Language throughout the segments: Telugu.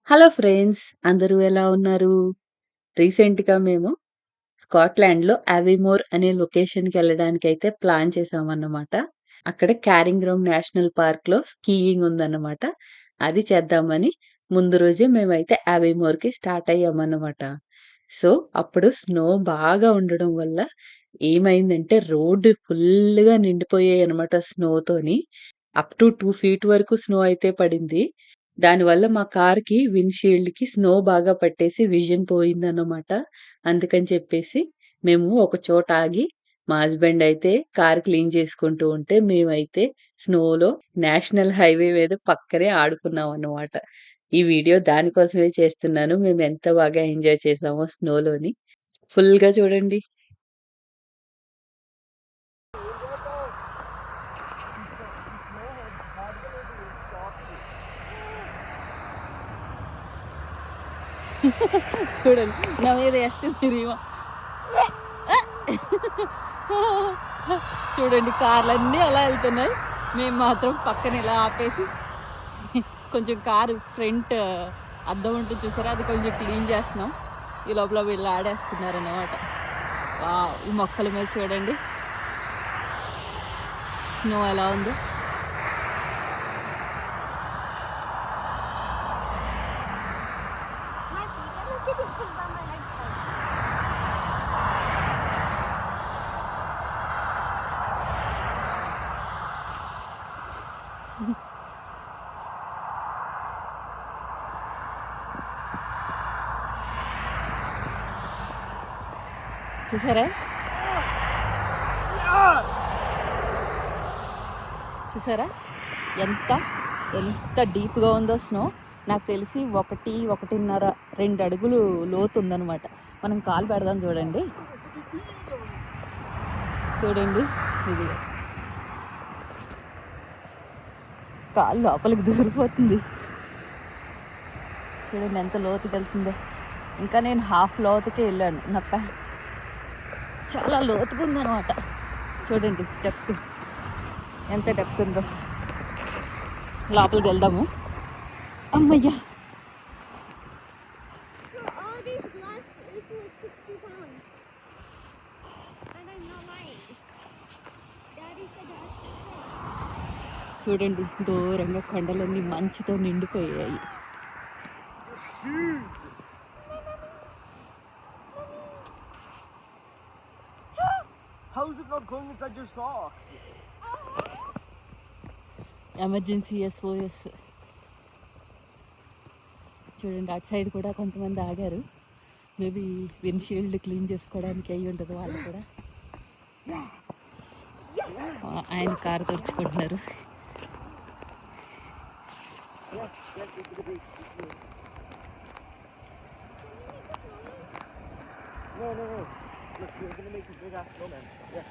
హలో ఫ్రెండ్స్, అందరూ ఎలా ఉన్నారు? రీసెంట్‌గా మేము స్కాట్లాండ్‌లో అవీమోర్ అనే లొకేషన్‌కెళ్ళడానికైతే ప్లాన్ చేశామన్నమాట. అక్కడ క్యారింగ్‌గ్రౌండ్ నేషనల్ పార్క్‌లో స్కీయింగ్ ఉందన్నమాట. అది చేద్దామని ముందు రోజే మేమైతే అవీమోర్‌కి స్టార్ట్ అయ్యామన్నమాట. సో, అప్పుడు స్నో బాగా ఉండడం వల్ల ఏమైందంటే రోడ్డు ఫుల్లుగా నిండిపోయాయన్నమాట స్నోతోని. అప్ టు 2 ఫీట్ వరకు స్నో అయితే పడింది. దానివల్ల మా కార్‌కి విండ్‌షీల్డ్‌కి స్నో బాగా పట్టేసి విజన్ పోయిందన్నమాట. అందుకని చెప్పేసి మేము ఒక చోట ఆగి మా హస్బెండ్ అయితే కార్ క్లీన్ చేసుకుంటూ ఉంటే, మేమైతే స్నోలో నేషనల్ హైవే మీద పక్కనే ఆడుకున్నామన్నమాట. ఈ వీడియో దానికోసమే చేస్తున్నాను. మేము ఎంత బాగా ఎంజాయ్ చేసామో స్నోలోని. ఫుల్‌గా చూడండి. చూడండి నా మీద వేస్తుంది రీమా. చూడండి కార్లన్నీ అలా వెళ్తున్నాయి. మేము మాత్రం పక్కన ఇలా ఆపేసి కొంచెం కారు ఫ్రంట్ అద్దం ఉంటుంది చూసారా, అది కొంచెం క్లీన్ చేస్తున్నాం. ఈ లోపల వీళ్ళు ఆడేస్తున్నారు అన్నమాట. ఈ మొక్కల మీద చూడండి స్నో ఎలా ఉందో. చూసారా చూసారా ఎంత ఎంత డీప్గా ఉందో స్నో. నాకు తెలిసి 1.5 2 అడుగులు లోతు ఉందన్నమాట. మనం కాలు పెడదాం చూడండి. చూడండి ఇది కాలు లోపలికి దూరిపోతుంది. చూడండి ఎంత లోతుకి వెళ్తుందో. ఇంకా నేను హాఫ్ లోతుకే వెళ్ళాను. నా చాలా లోతుగా ఉందన్నమాట. చూడండి డెప్త్ ఎంత డెప్త్ ఉందో. లోపలికి వెళ్దాము. అమ్మయ్యా, చూడండి దూరంగా కొండలన్నీ మంచుతో నిండిపోయాయి. How is it not going inside your socks? Emergency SOS. చూడండి అటు సైడ్ కూడా కొంతమంది ఆగారు. మేబీ విండ్షీల్డ్ క్లీన్ చేసుకోవడానికి అయ్యి ఉంటుంది వాళ్ళు కూడా. ఆయన car తుడుచుకుంటున్నారు. No. Look, we're gonna make a big ass snowman. Yeah.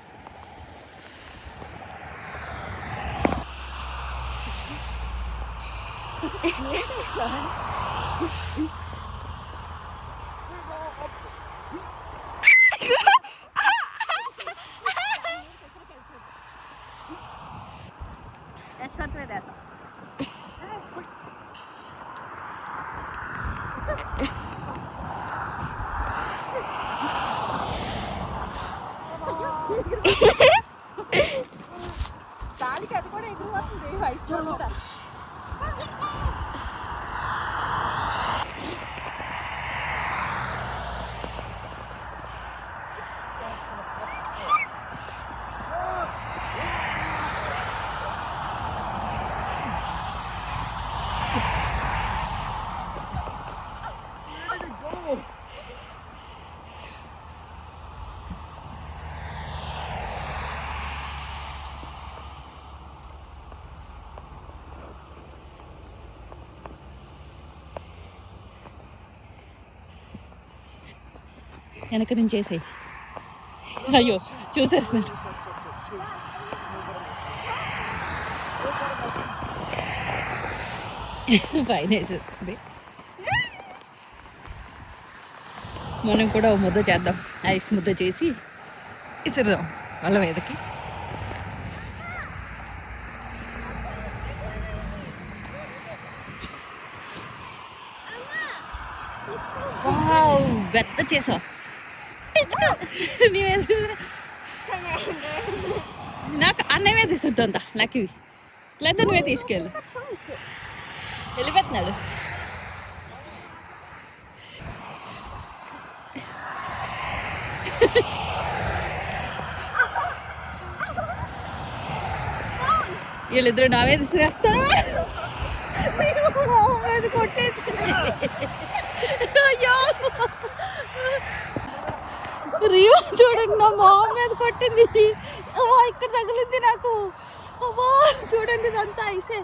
గాలికి అది కూడా ఎగిరిపోతుంది వయసులో కూడా. వెనక నుంచి వేసేయి. అయ్యో చూసేస్తున్నాడు. పైన వేసేస్తుంది. మనం కూడా ఓ ముద్ద చేద్దాం. ఐస్ ముద్ద చేసి ఇసురుదాం వాళ్ళ మీదకి. వావ్ పెద్ద చేసావు నాకు అన్నమే తీసుకుంటుందా నాకు ఇవి లేదా నువ్వే తీసుకెళ్ళు వెళ్ళిపోతున్నాడు వీళ్ళిద్దరు నావే తీసుకురేస్తాను అయ్యో రియో చూడండి నా మొహం మీద కొట్టింది ఇక్కడ తగిలింది నాకు అబ్బా చూడండి ఇదంతా ఐసే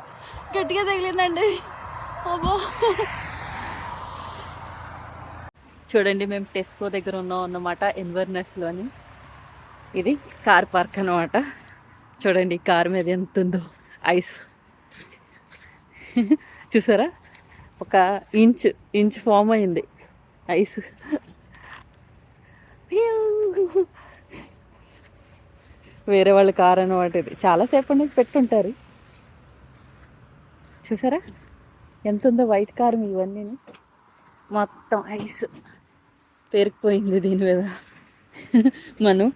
గట్టిగా తగిలిందండి అబ్బా చూడండి మేము టెస్కో దగ్గర ఉన్నాం అన్నమాట ఇన్వర్నెస్లోని ఇది కార్ పార్క్ అన్నమాట చూడండి కార్ మీద ఎంత ఉందో ఐస్ చూసారా ఒక ఇంచ్ ఫామ్ అయింది ఐస్ వేరే వాళ్ళ కార్ అన్నమాట ఇది చాలాసేపు నుంచి పెట్టుంటారు చూసారా ఎంత ఉందో వైట్ కార్ ఇవన్నీ మొత్తం ఐస్ పేరుకుపోయింది దీని మీద మనం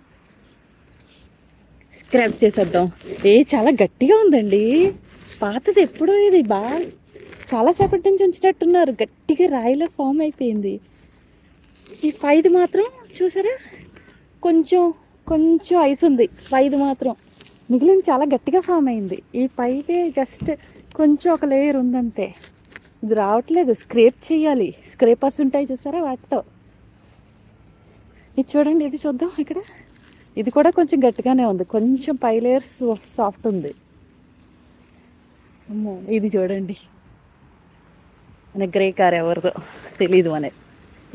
స్క్రాప్ చేసేద్దాం చాలా గట్టిగా ఉందండి పాతది ఎప్పుడో ఇది బాగా చాలాసేపటి నుంచి ఉంచినట్టున్నారు గట్టిగా రాయిలో ఫామ్ అయిపోయింది ఈ పైది మాత్రం చూసారా కొంచెం ఐస్ ఉంది పైది మాత్రం మిగిలిన చాలా గట్టిగా ఫామ్ అయింది ఈ పైదే జస్ట్ కొంచెం ఒక లేయర్ ఉందంతే ఇది రావట్లేదు స్క్రేప్ చేయాలి స్క్రేపర్స్ ఉంటాయి చూసారా వాటితో ఇది చూడండి ఇది చూద్దాం ఇక్కడ ఇది కూడా కొంచెం గట్టిగానే ఉంది కొంచెం పై లేయర్ సాఫ్ట్ ఉంది అమ్మో ఇది చూడండి మన గ్రే కార్ ఎవరిదో తెలీదు మనకి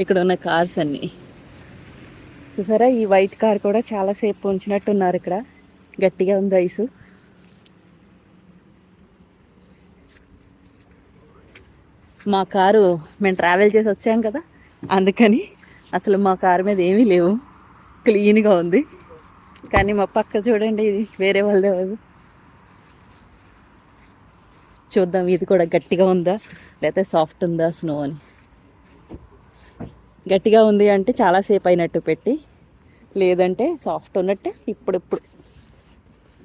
ఇక్కడ ఉన్న కార్స్ అన్నీ చూసారా ఈ వైట్ కార్ కూడా చాలాసేపు ఉంచినట్టున్నారు ఇక్కడ గట్టిగా ఉంది ఐసు మా కారు మేము ట్రావెల్ చేసి వచ్చాం కదా అందుకని అసలు మా కారు మీద ఏమీ లేవు క్లీన్గా ఉంది కానీ మా పక్క చూడండి ఇది వేరే వాళ్ళదే చూద్దాం ఇది కూడా గట్టిగా ఉందా లేకపోతే సాఫ్ట్ ఉందా స్నో అని గట్టిగా ఉంది అంటే చాలాసేపు అయినట్టు పెట్టి లేదంటే సాఫ్ట్ ఉన్నట్టే ఇప్పుడు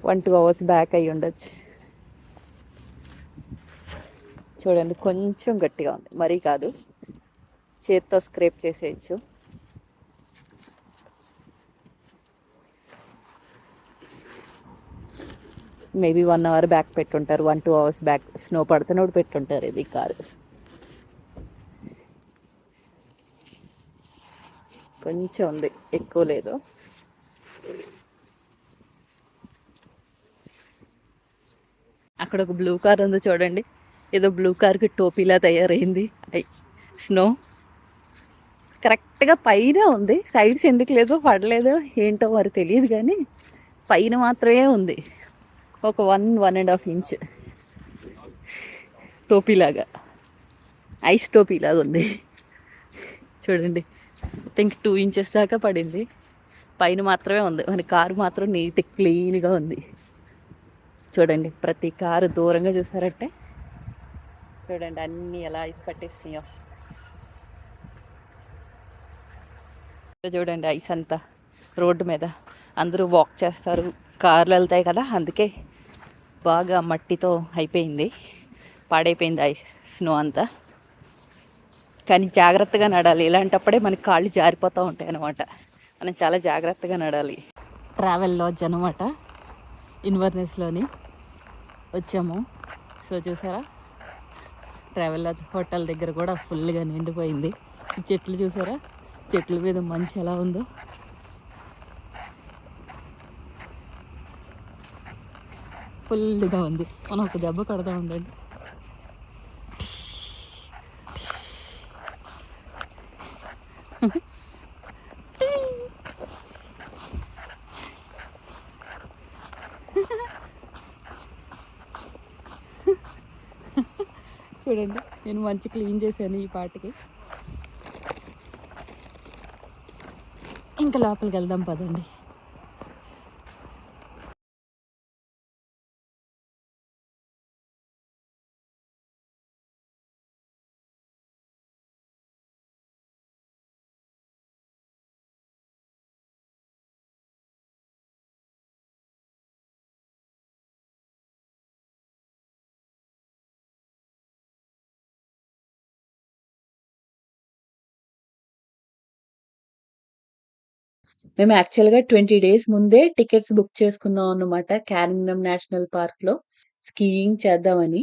1-2 అవర్స్ బ్యాక్ అయ్యి ఉండొచ్చు చూడండి కొంచెం గట్టిగా ఉంది మరీ కాదు చేత్తో స్క్రేప్ చేసేయచ్చు మేబీ 1 అవర్ బ్యాక్ పెట్టుంటారు 1-2 అవర్స్ బ్యాక్ స్నో పడుతున్నప్పుడు పెట్టుంటారు ఇది కారు కొంచెం ఉంది ఎక్కువ లేదు అక్కడ ఒక బ్లూ కార్ ఉంది చూడండి ఏదో బ్లూ కార్కి టోపీలా తయారైంది స్నో కరెక్ట్గా పైన ఉంది సైడ్స్ ఎందుకు లేదో పడలేదో ఏంటో మరి తెలియదు కానీ పైన మాత్రమే ఉంది ఒక 1.5 ఇంచ్ టోపీలాగా ఐస్ టోపీలాగా ఉంది చూడండి థింక్ 2 ఇంచెస్ దాకా పడింది పైన మాత్రమే ఉంది మన కారు మాత్రం నీట్ క్లీన్గా ఉంది చూడండి ప్రతి కారు దూరంగా చూసారంటే చూడండి అన్నీ ఎలా ఐస్ పట్టేసినాయో చూడండి ఐస్ అంతా రోడ్డు మీద అందరూ వాక్ చేస్తారు కార్లు వెళ్తాయి కదా అందుకే బాగా మట్టితో అయిపోయింది పాడైపోయింది ఐస్ స్నో అంతా కానీ జాగ్రత్తగా నడాలి ఇలాంటప్పుడే మనకి కాళ్ళు జారిపోతూ ఉంటాయి అన్నమాట మనం చాలా జాగ్రత్తగా నడాలి ట్రావెల్ లాడ్జ్ అనమాట ఇన్వర్నెస్లోని వచ్చాము సో చూసారా ట్రావెల్ లాడ్జ్ హోటల్ దగ్గర కూడా ఫుల్గా నిండిపోయింది చెట్లు చూసారా చెట్ల మీద మంచి ఎలా ఉందో ఫుల్గా ఉంది మనం ఒక దెబ్బ కడతా ఉండండి చూడండి నేను మంచి క్లీన్ చేశాను ఈ పాటికి ఇంకా లోపలికి వెళ్దాం పదండి మేము యాక్చువల్‌గా 20 డేస్ ముందే టికెట్స్ బుక్ చేసుకున్నాం అన్నమాట. క్యారింగ్‌డమ్ నేషనల్ పార్క్‌లో స్కీయింగ్ చేద్దామని.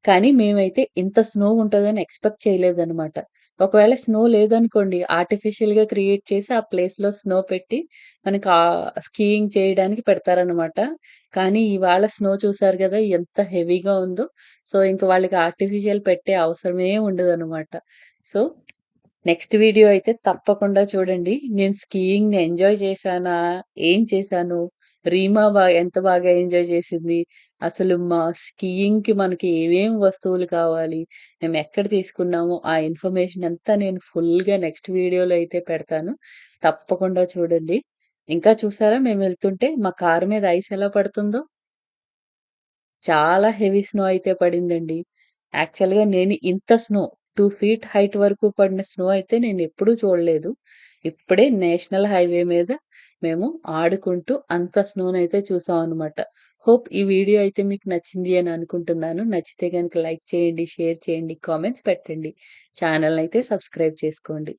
కానీ మేమైతే ఇంత స్నో ఉంటదని ఎక్స్‌పెక్ట్ చేయలేదనమాట. ఒకవేళ స్నో లేదనుకోండి ఆర్టిఫిషియల్‌గా క్రియేట్ చేసి ఆ ప్లేస్‌లో స్నో పెట్టి మనకి స్కీయింగ్ చేయడానికి పెడతారనమాట. కానీ ఇవాళ స్నో చూసారు గదా! ఎంత హెవీగా ఉందో. సో, ఇంక వాళ్ళకి ఆర్టిఫిషియల్ పెట్టే అవసరమే ఉండదనమాట. సో, నెక్స్ట్ వీడియో అయితే తప్పకుండా చూడండి. నేను స్కీయింగ్‌ని ఎంజాయ్ చేశానా? ఏం చేశాను? రీమా ఎంత బాగా ఎంజాయ్ చేసింది? అసలు మా స్కీయింగ్‌కి మనకి ఏమేం వస్తువులు కావాలి? మేము ఎక్కడ తీసుకున్నాము? ఆ ఇన్ఫర్మేషన్ అంతా నేను ఫుల్‌గా నెక్స్ట్ వీడియోలో అయితే పెడతాను. తప్పకుండా చూడండి. ఇంకా చూసారా మేమెళ్తుంటే మా కారు మీద ఐస్ ఎలా పడుతుందో? చాలా హెవీ స్నో అయితే పడిందండి. యాక్చువల్‌గా నేను ఇంత స్నో 2 ఫీట్ హైట్ వరకు పడిన స్నో అయితే నేనెప్పుడూ చూడలేదు. ఇప్పుడే నేషనల్ హైవే మీద మేము ఆడుకుంటూ అంత స్నోనైతే చూసామనమాట. హోప్ ఈ వీడియో అయితే మీకు నచ్చింది అని అనుకుంటున్నాను. నచ్చితే గనుక లైక్ చేయండి, షేర్ చేయండి, కామెంట్స్ పెట్టండి. ఛానెల్‌నయితే సబ్స్క్రైబ్ చేసుకోండి.